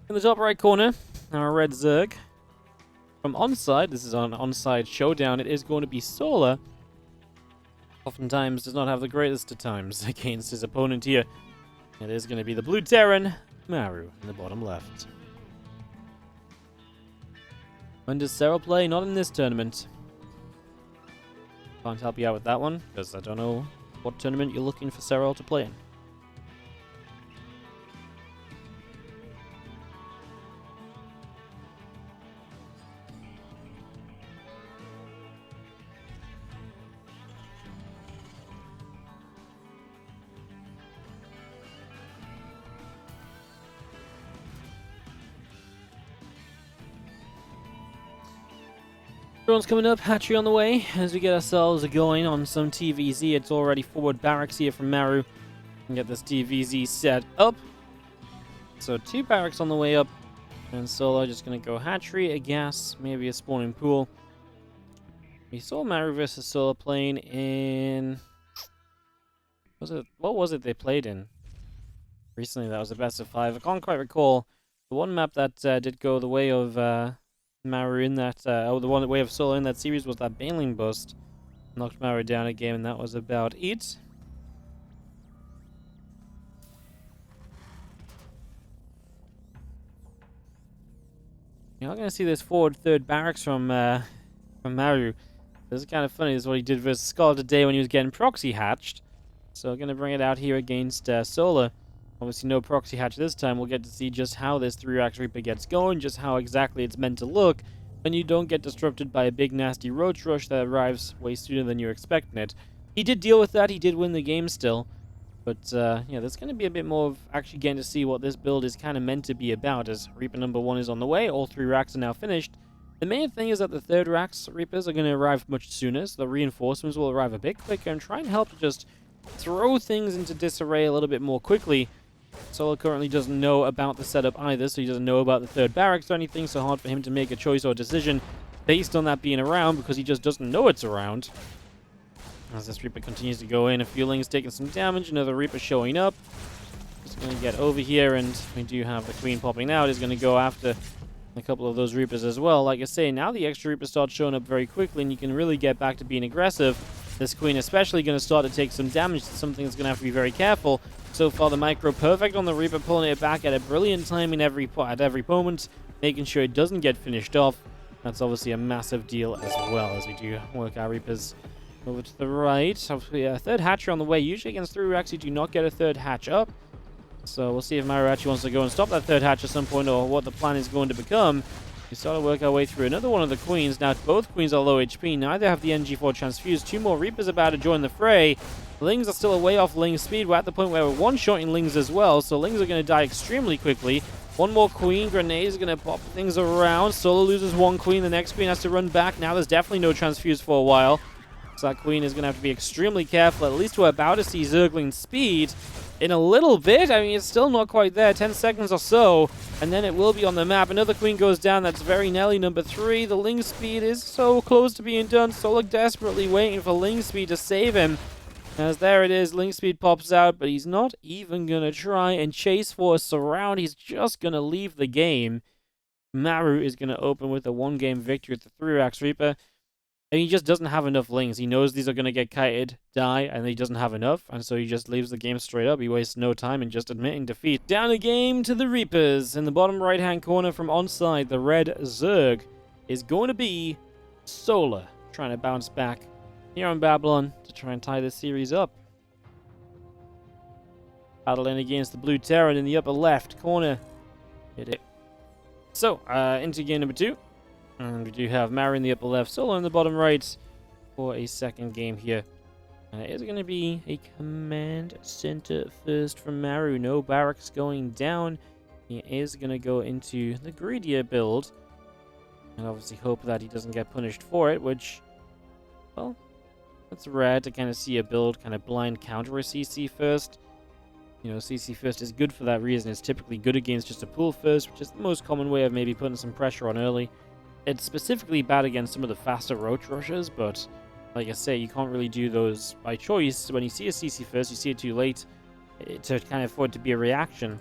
In the top right corner, our red Zerg. From onside, this is an onside showdown, it is going to be Solar. Oftentimes does not have the greatest of times against his opponent here. It is going to be the blue Terran, Maru, in the bottom left. When does Serral play? Not in this tournament. Can't help you out with that one, because I don't know what tournament you're looking for Serral to play in. Drone's coming up, hatchery on the way, as we get ourselves going on some TvZ. It's already forward barracks here from Maru. And get this TvZ set up. So 2 barracks on the way up. And Solo just going to go hatchery, a gas, maybe a spawning pool. We saw Maru versus Solo playing in... What was it they played in? Recently, that was the best of 5. I can't quite recall. The one map that did go the way of... Maru in that, the one way of Solo in that series was that Baneling bust. Knocked Maru down a game, and that was about it. You're not going to see this forward third barracks from Maru. This is kind of funny. This is what he did versus Skull today when he was getting proxy hatched. So going to bring it out here against Solar. Obviously no proxy hatch this time. We'll get to see just how this 3-Rax Reaper gets going, just how exactly it's meant to look when you don't get disrupted by a big nasty roach rush that arrives way sooner than you're expecting it. He did deal with that, he did win the game still, but yeah, there's going to be a bit more of actually getting to see what this build is kind of meant to be about, as Reaper number 1 is on the way, all 3 racks are now finished. The main thing is that the 3rd Rax Reapers are going to arrive much sooner, so the reinforcements will arrive a bit quicker and try and help to just throw things into disarray a little bit more quickly. Solo currently doesn't know about the setup either, so he doesn't know about the 3rd barracks or anything, so hard for him to make a choice or decision based on that being around, because he just doesn't know it's around. As this Reaper continues to go in, a few Lings taking some damage, another Reaper showing up. Just going to get over here, and we do have the Queen popping out. He's going to go after a couple of those Reapers as well. Like I say, now the extra Reapers start showing up very quickly, and you can really get back to being aggressive. This Queen especially going to start to take some damage. It's something that's going to have to be very careful. So far, the micro perfect on the Reaper, pulling it back at a brilliant time at every moment, making sure it doesn't get finished off. That's obviously a massive deal as well, as we do work our Reapers over to the right. Hopefully a 3rd hatcher on the way. Usually against 3-Racks, you do not get a 3rd hatch up. So we'll see if Maru actually wants to go and stop that 3rd hatch at some point, or what the plan is going to become. We start to work our way through another one of the Queens. Now, both Queens are low HP. Neither have the NG4 transfused. 2 more Reapers about to join the fray. Lings are still a way off Ling's speed. We're at the point where we're one-shotting Lings as well, so Lings are going to die extremely quickly. One more Queen. Grenade is going to pop things around. Solo loses 1 Queen. The next Queen has to run back. Now there's definitely no transfuse for a while. So that Queen is going to have to be extremely careful. At least we're about to see Zergling's speed in a little bit. I mean, it's still not quite there. 10 seconds or so, and then it will be on the map. Another Queen goes down. That's very Nelly, number 3. The Ling speed is so close to being done. Solo desperately waiting for Ling speed to save him. As there it is, Ling speed pops out, but he's not even going to try and chase for a surround. He's just going to leave the game. Maru is going to open with a 1-game victory at the 3-Rax Reaper. And he just doesn't have enough Lings. He knows these are going to get kited, die, and he doesn't have enough. And so he just leaves the game straight up. He wastes no time in just admitting defeat. Down a game to the Reapers. In the bottom right-hand corner from onside, the red Zerg is going to be Solar, trying to bounce back here on Babylon to try and tie this series up. Battling against the blue Terran in the upper left corner. Hit it. So, into game number 2. And we do have Maru in the upper left, Solo in the bottom right for a second game here. It's going to be a command center first from Maru. No barracks going down. He is going to go into the greedier build. And obviously hope that he doesn't get punished for it, which, well, it's rare to kind of see a build kind of blind counter a CC first. You know, CC first is good for that reason. It's typically good against just a pool first, which is the most common way of maybe putting some pressure on early. It's specifically bad against some of the faster roach rushers, but like I say, you can't really do those by choice. When you see a CC first, you see it too late to kind of for it to be a reaction.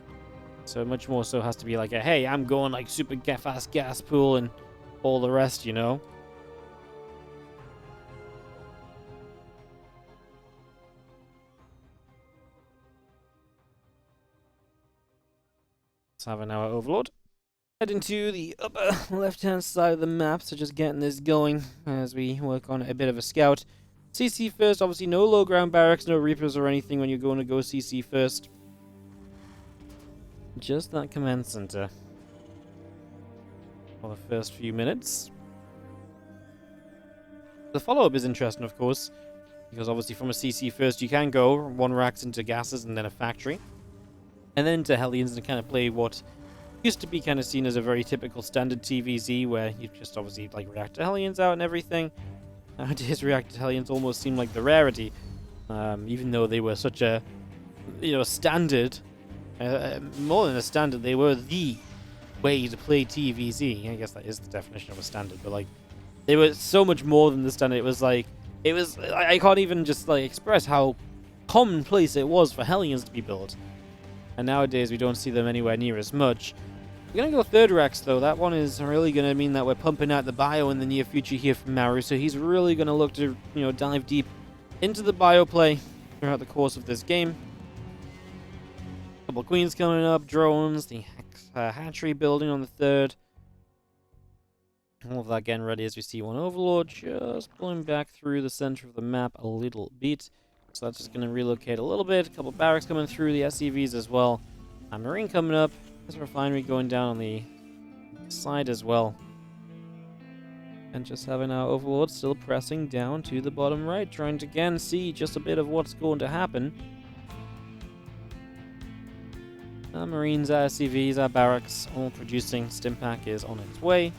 So much more so has to be like a, hey, I'm going like super fast gas pool and all the rest, you know? Let's have an hour overlord. Head into the upper left-hand side of the map, so just getting this going as we work on a bit of a scout. CC first, obviously no low ground barracks, no reapers or anything when you're going to go CC first. Just that command center for the first few minutes. The follow-up is interesting, of course, because obviously from a CC first you can go 1 racks into gases and then a factory. And then into Hellions and kind of play what used to be kind of seen as a very typical standard TvZ, where you just obviously like reactor Hellions out and everything. Nowadays, reactor Hellions almost seem like the rarity, even though they were such a, standard. More than a standard, they were the way to play TvZ. I guess that is the definition of a standard, but like, they were so much more than the standard. I can't even just like express how commonplace it was for Hellions to be built. And nowadays, we don't see them anywhere near as much. We're going to go third Rex, though. That one is really going to mean that we're pumping out the bio in the near future here from Maru. So he's really going to look to, dive deep into the bio play throughout the course of this game. A couple of queens coming up, drones, the hatchery building on the third. All of that getting ready as we see one overlord just pulling back through the center of the map a little bit. So that's just going to relocate a little bit. A couple of barracks coming through, the SCVs as well. A marine coming up. There's a refinery going down on the side as well. And just having our overlord still pressing down to the bottom right, trying to again see just a bit of what's going to happen. Our marines, our SCVs, our barracks, all producing. Stimpack is on its way.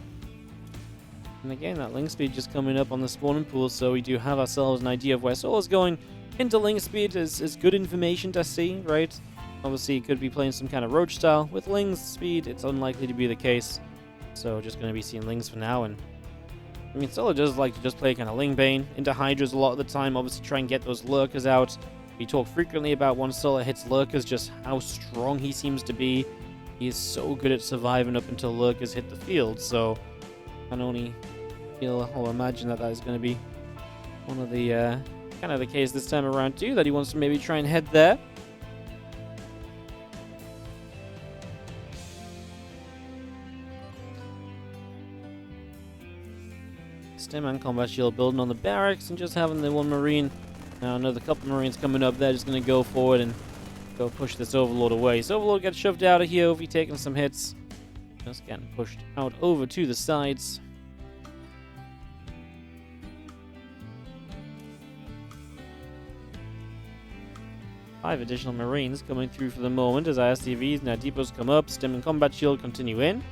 And again, that link speed just coming up on the spawning pool, so we do have ourselves an idea of where Solar's going. Into link speed is good information to see, right? Obviously, it could be playing some kind of roach style. With Ling's speed, it's unlikely to be the case. So, just going to be seeing Lings for now. And I mean, Solar does like to just play kind of Ling Bane into Hydras a lot of the time. Obviously, try and get those Lurkers out. We talk frequently about once Solar hits Lurkers, just how strong he seems to be. He is so good at surviving up until Lurkers hit the field. So, I can only feel or imagine that is going to be one of the kind of the case this time around too, that he wants to maybe try and head there. Stim and combat shield building on the barracks and just having the one marine. Now another couple of marines coming up there, just going to go forward and go push this overlord away. So overlord gets shoved out of here, Ovi taking some hits. Just getting pushed out over to the sides. Five additional marines coming through for the moment as our SCVs now depots come up. Stim and combat shield continue in.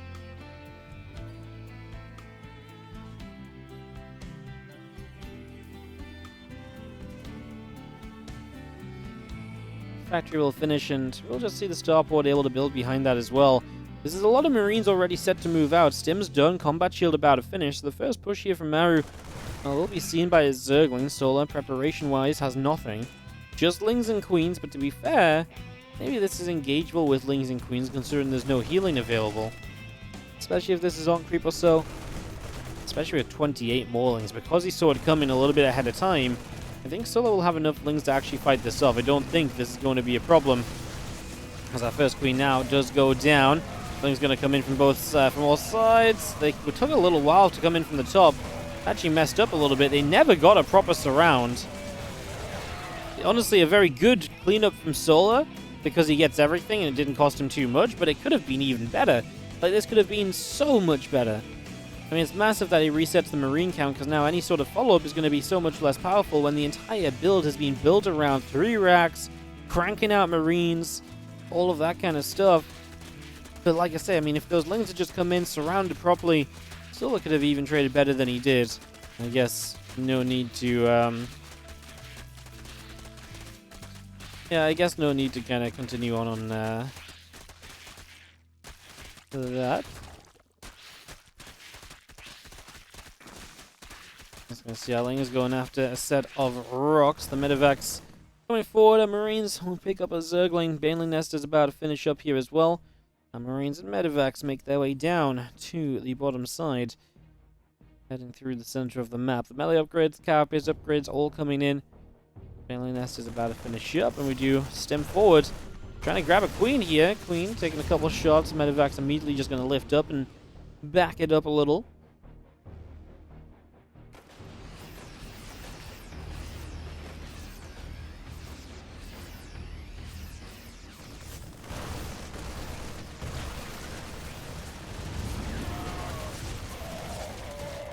Factory will finish, and we'll just see the starport able to build behind that as well. This is a lot of marines already set to move out. Stim's done, combat shield about to finish. So the first push here from Maru will be seen by his Zergling. Solar, preparation-wise, has nothing. Just Lings and Queens, but to be fair, maybe this is engageable with Lings and Queens considering there's no healing available. Especially if this is on creep or so. Especially with 28 more Lings. Because he saw it coming a little bit ahead of time, I think Solar will have enough Lings to actually fight this off. I don't think this is going to be a problem. As our first Queen now does go down. Ling's going to come in from all sides. It took a little while to come in from the top. Actually messed up a little bit. They never got a proper surround. Honestly, a very good cleanup from Solar because he gets everything and it didn't cost him too much, but it could have been even better. Like, this could have been so much better. I mean, it's massive that he resets the marine count because now any sort of follow-up is going to be so much less powerful when the entire build has been built around 3 racks, cranking out marines, all of that kind of stuff. But like I say, I mean, if those Lings had just come in surrounded properly, Solar could have even traded better than he did. I guess no need to, yeah, I guess no need to kind of continue on that. Just gonna see how Ling is going after a set of rocks. The Medivacs coming forward. Our Marines will pick up a Zergling. Baneling Nest is about to finish up here as well. Marines and medevacs make their way down to the bottom side, heading through the center of the map. The melee upgrades, carapace upgrades, all coming in. Family Nest is about to finish up, and we do stem forward. Trying to grab a queen here. Queen taking a couple shots. Medevac's immediately just going to lift up and back it up a little.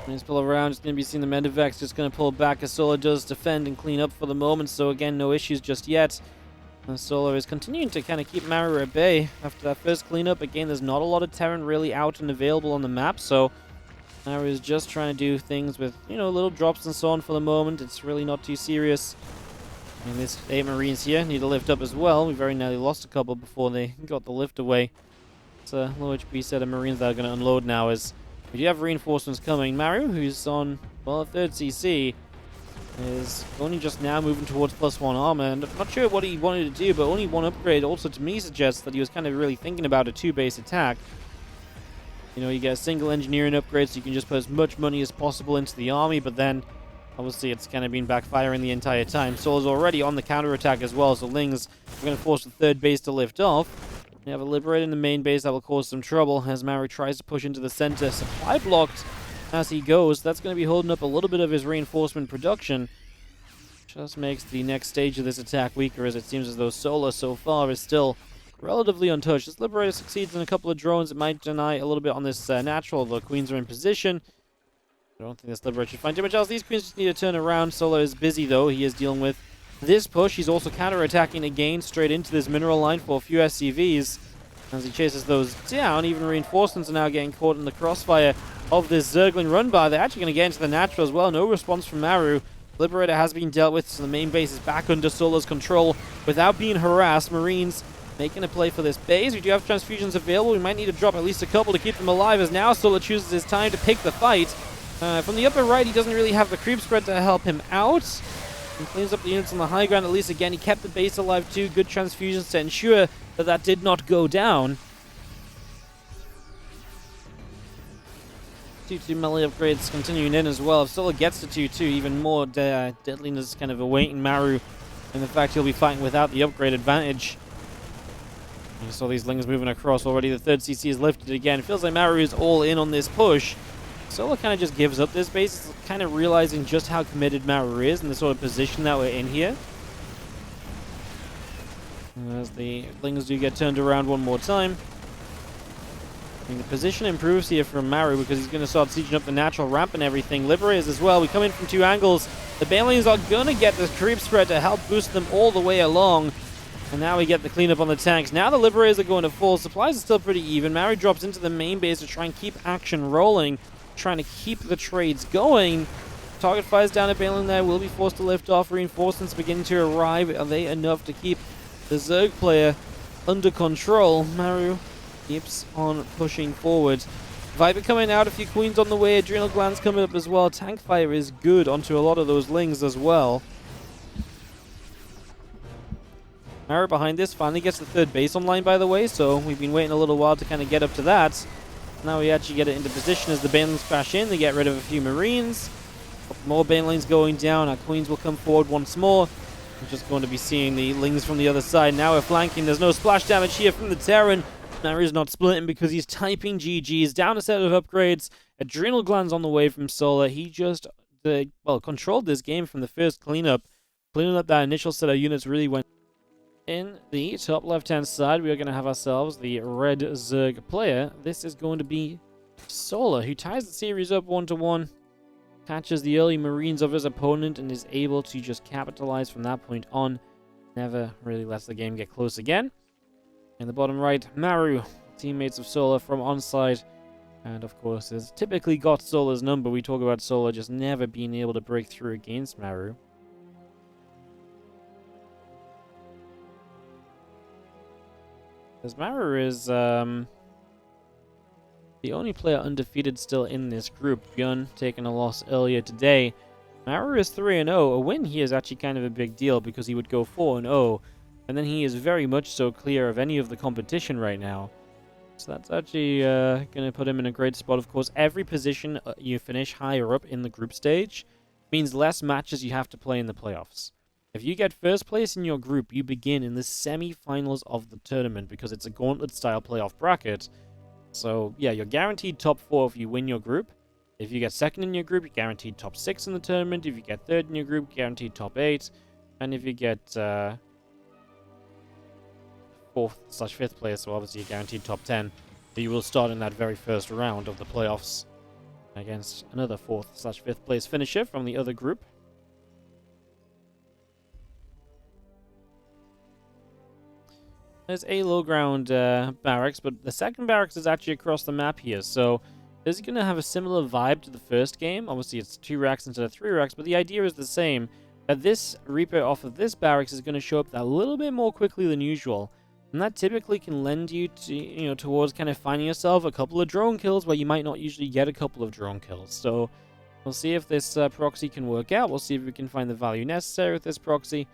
Just pull around, just going to be seeing the Medivacs just going to pull back as Solar does defend and clean up for the moment. So again, no issues just yet. And Solar is continuing to kind of keep Maru at bay after that first cleanup. Again, there's not a lot of Terran really out and available on the map, so Maru is just trying to do things with, you know, little drops and so on for the moment. It's really not too serious. And these 8 Marines here need to lift up as well. We very nearly lost a couple before they got the lift away. It's a low HP set of Marines that are going to unload now as we do have reinforcements coming. Maru, who's on, well, a 3rd CC, is only just now moving towards +1 armor, and I'm not sure what he wanted to do, but only one upgrade also to me suggests that he was kind of really thinking about a 2-base attack. You know, you get a single engineering upgrade, so you can just put as much money as possible into the army, but then obviously it's kind of been backfiring the entire time. Sol's already on the counterattack as well, so Lings are going to force the 3rd base to lift off. We have a Liberator in the main base that will cause some trouble as Maru tries to push into the center. Supply blocked as he goes. That's going to be holding up a little bit of his reinforcement production. Just makes the next stage of this attack weaker, as it seems as though Solar so far is still relatively untouched. This Liberator succeeds in a couple of drones. It might deny a little bit on this natural. The Queens are in position. I don't think this Liberator should find too much else. These Queens just need to turn around. Solar is busy, though. He is dealing with this push. He's also counter-attacking again straight into this mineral line for a few SCVs. As he chases those down, even reinforcements are now getting caught in the crossfire of this Zergling run bar. They're actually going to get into the natural as well. No response from Maru. Liberator has been dealt with, so the main base is back under Solar's control without being harassed. Marines making a play for this base. We do have transfusions available. We might need to drop at least a couple to keep them alive, as now Solar chooses his time to pick the fight. From the upper right, he doesn't really have the creep spread to help him out. He cleans up the units on the high ground. At least again, he kept the base alive too. Good transfusions to ensure that that did not go down. 2-2 melee upgrades continuing in as well. If Solar gets to 2-2, even more deadliness kind of awaiting Maru, and the fact he'll be fighting without the upgrade advantage. You saw these Lings moving across already. The 3rd CC is lifted again. It feels like Maru is all in on this push. Solar kind of just gives up this base. It's kind of realizing just how committed Maru is and the sort of position that we're in here. As the Lings do get turned around one more time. I mean, the position improves here from Maru because he's going to start sieging up the natural ramp and everything. Liberators as well. We come in from 2 angles. The Banelings are going to get the creep spread to help boost them all the way along. And now we get the cleanup on the tanks. Now the Liberators are going to full. Supplies are still pretty even. Maru drops into the main base to try and keep action rolling, trying to keep the trades going. Target fires down at Baneling there. Will be forced to lift off. Reinforcements beginning to arrive. Are they enough to keep the Zerg player under control? Maru keeps on pushing forward. Viper coming out, a few Queens on the way, Adrenal Glands coming up as well. Tank fire is good onto a lot of those Lings as well. Maru behind this finally gets the 3rd base online, by the way, so we've been waiting a little while to kind of get up to that. Now we actually get it into position as the Banelings crash in. They get rid of a few Marines. More Banelings going down. Our Queens will come forward once more. We're just going to be seeing the Lings from the other side. Now we're flanking. There's no splash damage here from the Terran. Maru's not splitting because he's typing GG's. Down a set of upgrades. Adrenal Glands on the way from Solar. He just, controlled this game from the first cleanup. Cleaning up that initial set of units really went. In the top left-hand side, we are going to have ourselves the red Zerg player. This is going to be Solar, who ties the series up 1-1. Catches the early Marines of his opponent and is able to just capitalize from that point on. Never really lets the game get close again. In the bottom right, Maru, teammates of Solar from onside. And of course, has typically got Solar's number. We talk about Solar just never being able to break through against Maru. As Maru is the only player undefeated still in this group. Bjorn taking a loss earlier today. Maru is 3-0. A win here is actually kind of a big deal because he would go 4-0. And then he is very much so clear of any of the competition right now. So that's actually going to put him in a great spot. Of course, every position you finish higher up in the group stage means less matches you have to play in the playoffs. If you get first place in your group, you begin in the semi-finals of the tournament because it's a gauntlet-style playoff bracket. So, yeah, you're guaranteed top 4 if you win your group. If you get second in your group, you're guaranteed top 6 in the tournament. If you get third in your group, guaranteed top 8. And if you get 4th/5th place, so obviously you're guaranteed top 10. But you will start in that very first round of the playoffs against another 4th/5th place finisher from the other group. There's a low ground barracks, but the second barracks is actually across the map here, so this is going to have a similar vibe to the first game. Obviously, it's 2 racks instead of 3 racks, but the idea is the same. That this Reaper off of this barracks is going to show up a little bit more quickly than usual. And that typically can lend you to, towards kind of finding yourself a couple of drone kills where you might not usually get a couple of drone kills. So we'll see if this proxy can work out. We'll see if we can find the value necessary with this proxy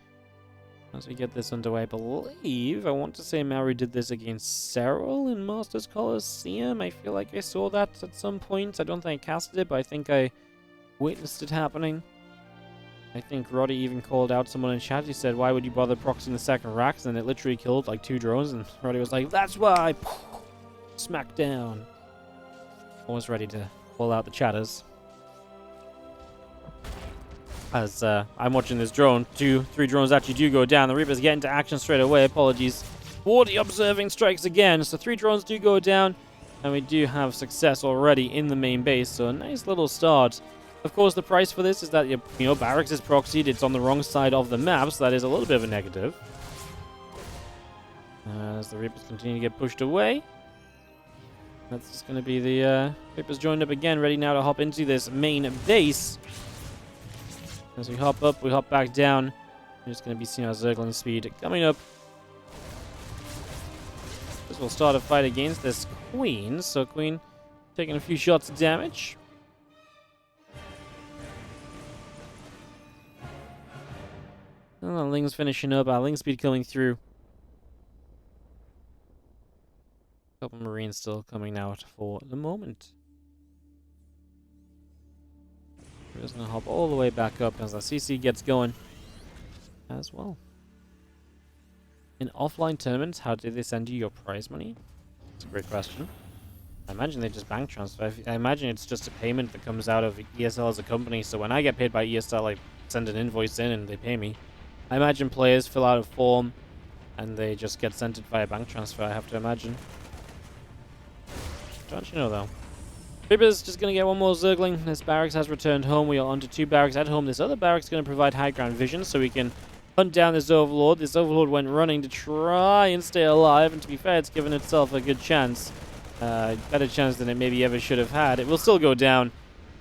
as we get this underway. I want to say Maru did this against Cyril in Masters Coliseum. I feel like I saw that at some point. I don't think I casted it, but I think I witnessed it happening. I think Roddy even called out someone in chat. He said, "Why would you bother proxying the second racks?" And it literally killed like 2 drones. And Roddy was like, "That's why!" Smack down. Always ready to call out the chatters. As I'm watching this drone, 2-3 drones actually do go down. The Reapers get into action straight away. Apologies. Wardy observing strikes again. So 3 drones do go down. And we do have success already in the main base. So a nice little start. Of course, the price for this is that, barracks is proxied. It's on the wrong side of the map, so that is a little bit of a negative. As the Reapers continue to get pushed away. That's just going to be the Reapers joined up again, ready now to hop into this main base. As we hop up, we hop back down. We're just going to be seeing our Zergling speed coming up. This will start a fight against this Queen. So Queen taking a few shots of damage. Oh, Ling's finishing up. Ling speed coming through. Couple Marines still coming out for the moment. We're just going to hop all the way back up as the CC gets going as well. In offline tournaments, how do they send you your prize money? That's a great question. I imagine they just bank transfer. I imagine it's just a payment that comes out of ESL as a company. So when I get paid by ESL, I send an invoice in and they pay me. I imagine players fill out a form and they just get sent it via bank transfer, I have to imagine. Don't you know, though? Reaper's just going to get one more Zergling. This barracks has returned home. We are onto 2 barracks at home. This other barracks is going to provide high ground vision so we can hunt down this Overlord. This Overlord went running to try and stay alive, and to be fair, it's given itself a good chance. Better chance than it maybe ever should have had. It will still go down.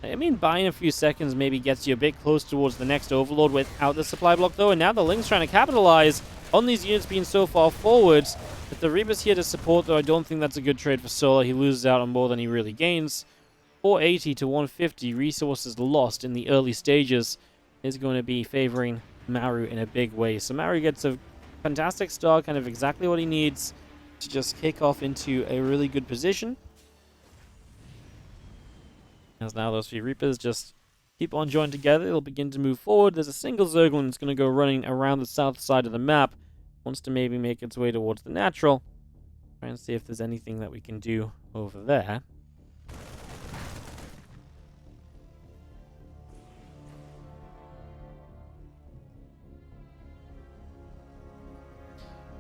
I mean, buying a few seconds maybe gets you a bit close towards the next Overlord without the supply block, though. And now the Ling's trying to capitalize on these units being so far forwards. But the Reaper's here to support, though. I don't think that's a good trade for Solar. He loses out on more than he really gains. 480 to 150 resources lost in the early stages is going to be favoring Maru in a big way. So Maru gets a fantastic start, kind of exactly what he needs to just kick off into a really good position. As now those 3 Reapers just keep on joined together, they'll begin to move forward. There's a single Zergling that's going to go running around the south side of the map. Wants to maybe make its way towards the natural. Try and see if there's anything that we can do over there.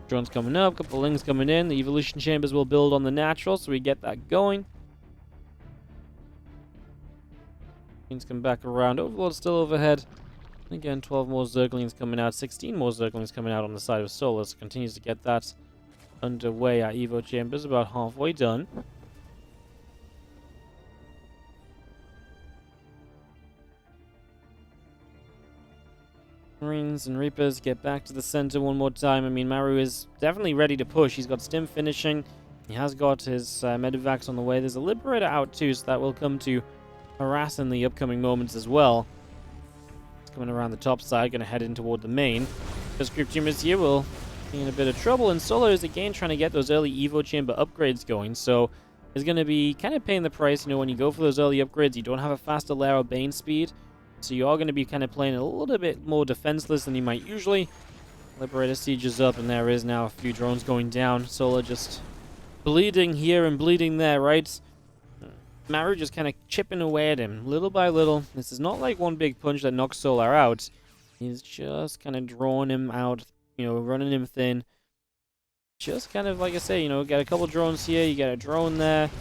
Drones coming up, couple Lings coming in. The evolution chambers will build on the natural, so we get that going. Things come back around. Overlord still overhead. And again, 12 more Zerglings coming out. 16 more Zerglings coming out on the side of Solar. So continues to get that underway. Our Evo chambers about halfway done. Marines and Reapers get back to the center one more time. I mean, Maru is definitely ready to push. He's got Stim finishing. He has got his Medivacs on the way. There's a Liberator out too, so that will come to harass in the upcoming moments as well. It's coming around the top side, going to head in toward the main. The Script Tumors here will in a bit of trouble, and Solo is again trying to get those early Evo Chamber upgrades going, so it's going to be kind of paying the price. You know, when you go for those early upgrades, you don't have a faster Lara Bane speed, so you are going to be kind of playing a little bit more defenseless than you might usually. Liberator Siege is up, and there is now a few drones going down. Solo just bleeding here and bleeding there, right? Maru just kind of chipping away at him, little by little. This is not like one big punch that knocks Solar out. He's just kind of drawing him out, you know, running him thin. Just kind of, like I say, you know, get a couple drones here, you get a drone there.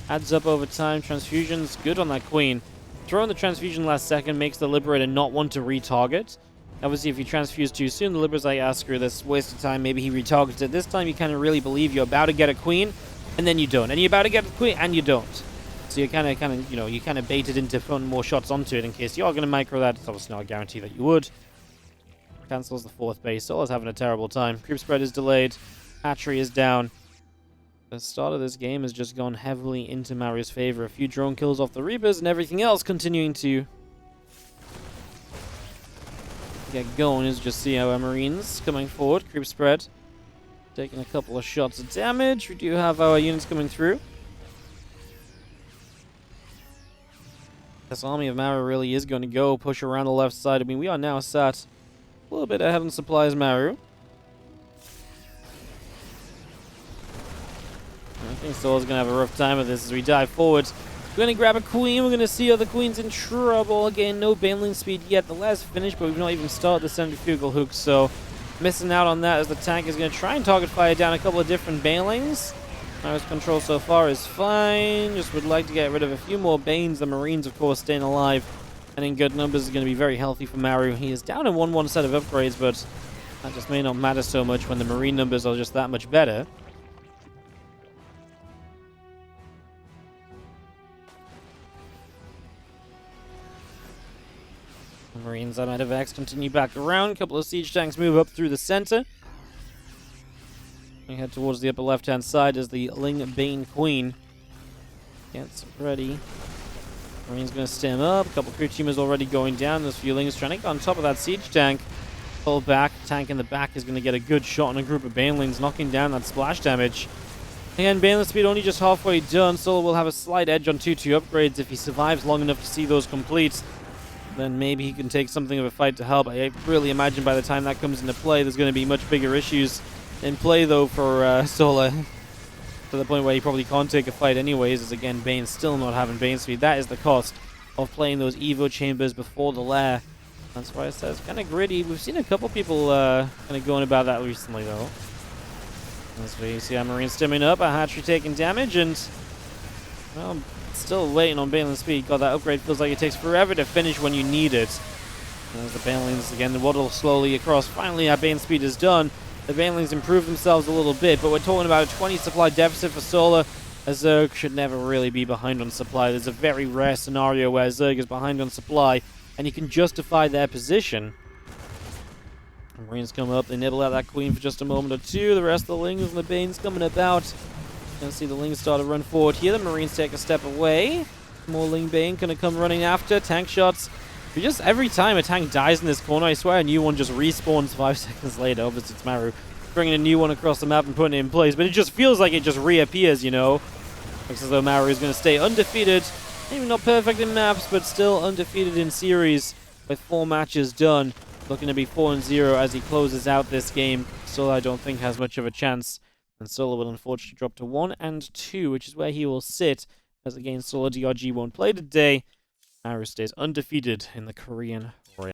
Adds up over time. Transfusion's good on that Queen. Throwing the transfusion last second makes the Liberator not want to retarget. Obviously, if you transfuse too soon, the Liberator's like, ah, screw this, waste of time, maybe he retargets it. This time you kind of really believe you're about to get a Queen, and then you don't. And you're about to get a Queen, and you don't. So you kind of, you know, you kind of baited into throwing more shots onto it in case you are going to micro that. It's obviously not a guarantee that you would. Cancels the 4th base. Solo's having a terrible time. Creep spread is delayed. Hatchery is down. The start of this game has just gone heavily into Maru's favor. A few drone kills off the Reapers and everything else continuing to get going. As you just see our Marines coming forward. Creep spread taking a couple of shots of damage. We do have our units coming through. This army of Maru really is going to go push around the left side. I mean, we are now sat a little bit ahead on supplies Maru. I think Solo's going to have a rough time with this as we dive forward. We're going to grab a Queen. We're going to see other Queens in trouble. Again, no Baneling speed yet. The last finished, but we've not even started the centrifugal hook, so missing out on that as the tank is going to try and target fire down a couple of different Banelings. Maru's control so far is fine. Just would like to get rid of a few more Banes. The Marines, of course, staying alive and in good numbers is going to be very healthy for Maru. He is down in 1-1 set of upgrades, but that just may not matter so much when the Marine numbers are just that much better. The Marines on Medivacs continue back around. A couple of siege tanks move up through the center. We head towards the upper left-hand side as the Ling Bane Queen gets ready. Marine's going to stem up. A couple of crew teamers already going down. There's a few Lings trying to get on top of that siege tank. Pull back. Tank in the back is going to get a good shot on a group of Banelings, knocking down that splash damage. Again, Baneling speed only just halfway done. Solo will have a slight edge on 2-2 upgrades. If he survives long enough to see those complete, then maybe he can take something of a fight to help. I really imagine by the time that comes into play, there's going to be much bigger issues in play, though, for Solo, to the point where he probably can't take a fight anyways, as again, Bane's still not having Bane speed. That is the cost of playing those Evo chambers before the lair. That's why it says kind of gritty. We've seen a couple people kind of going about that recently, though. As we see our Marine stemming up, our hatchery taking damage, and, well, still waiting on Baneling speed. God, that upgrade feels like it takes forever to finish when you need it. And as the Banelings again waddle slowly across, finally our Bane speed is done. The Banelings improve themselves a little bit, but we're talking about a 20 supply deficit for Solar. A Zerg should never really be behind on supply. There's a very rare scenario where Zerg is behind on supply, and you can justify their position. The Marines come up, they nibble out that Queen for just a moment or two. The rest of the Lings and the Banes coming about. Gonna see the Lings start to run forward here. The Marines take a step away. More Ling Bane gonna come running after. Tank shots. Just every time a tank dies in this corner, I swear a new one just respawns 5 seconds later. Obviously, it's Maru bringing a new one across the map and putting it in place, but it just feels like it just reappears, you know? Looks as though Maru is going to stay undefeated. Maybe not perfect in maps, but still undefeated in series with 4 matches done. Looking to be 4-0 as he closes out this game. Solo, I don't think, has much of a chance. And Solo will unfortunately drop to 1-2, which is where he will sit, as again, Solo DRG won't play today. Maru stays undefeated in the Korean Royale.